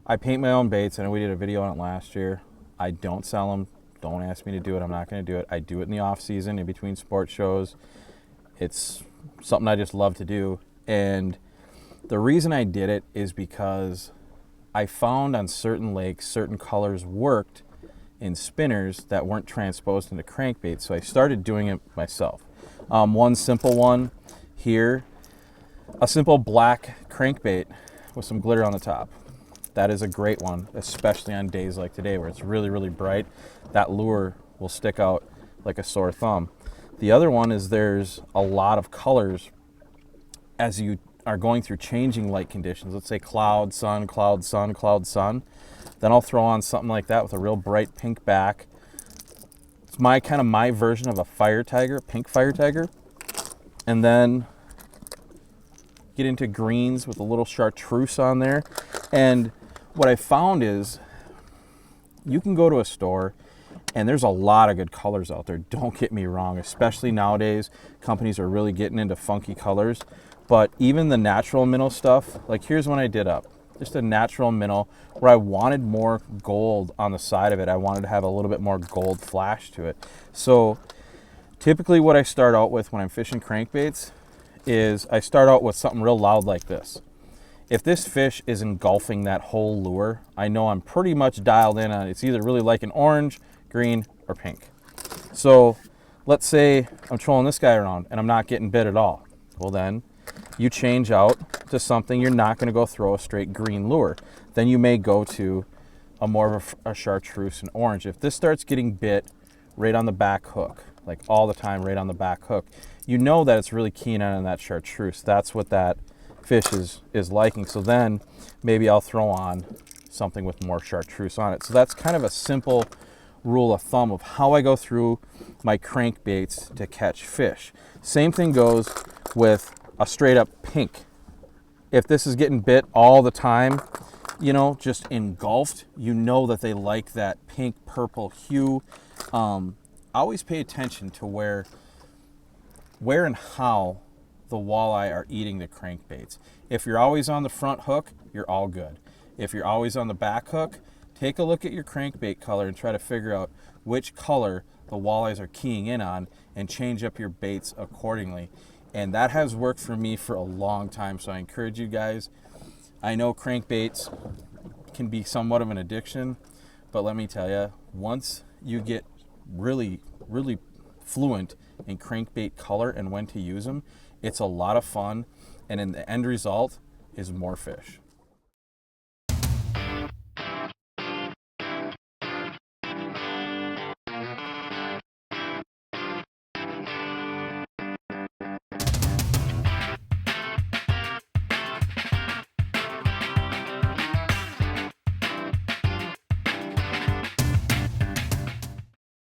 I paint my own baits. I know we did a video on it last year. I don't sell them. Don't ask me to do it. I'm not going to do it. I do it in the off season, in between sport shows. It's something I just love to do. And the reason I did it is because I found on certain lakes, certain colors worked in spinners that weren't transposed into crankbaits. So I started doing it myself. One simple one here, a simple black crankbait with some glitter on the top. That is a great one, especially on days like today where it's really, really bright. That lure will stick out like a sore thumb. The other one is there's a lot of colors as you are going through changing light conditions. Let's say cloud, sun, cloud, sun, cloud, sun. Then I'll throw on something like that with a real bright pink back. It's my version of a fire tiger, pink fire tiger. And then get into greens with a little chartreuse on there. And what I found is you can go to a store and there's a lot of good colors out there. Don't get me wrong, especially nowadays, companies are really getting into funky colors. But even the natural minnow stuff, like here's one I did up. Just a natural minnow where I wanted more gold on the side of it. I wanted to have a little bit more gold flash to it. So typically what I start out with when I'm fishing crankbaits is I start out with something real loud like this. If this fish is engulfing that whole lure, I know I'm pretty much dialed in on it. It's either really like an orange, green, or pink. So let's say I'm trolling this guy around and I'm not getting bit at all. Well then, you change out to something. You're not going to go throw a straight green lure. Then you may go to a more of a chartreuse and orange. If this starts getting bit right on the back hook, like all the time right on the back hook, you know that it's really keen on that chartreuse. That's what that fish is liking. So then maybe I'll throw on something with more chartreuse on it. So that's kind of a simple rule of thumb of how I go through my crankbaits to catch fish. Same thing goes with a straight up pink. If this is getting bit all the time, you know, just engulfed, you know that they like that pink purple hue. Always pay attention to where and how the walleye are eating the crankbaits. If you're always on the front hook, you're all good. If you're always on the back hook, take a look at your crankbait color and try to figure out which color the walleyes are keying in on and change up your baits accordingly. And that has worked for me for a long time, so I encourage you guys. I know crankbaits can be somewhat of an addiction, but let me tell you, once you get really, really fluent in crankbait color and when to use them, it's a lot of fun, and in the end result is more fish.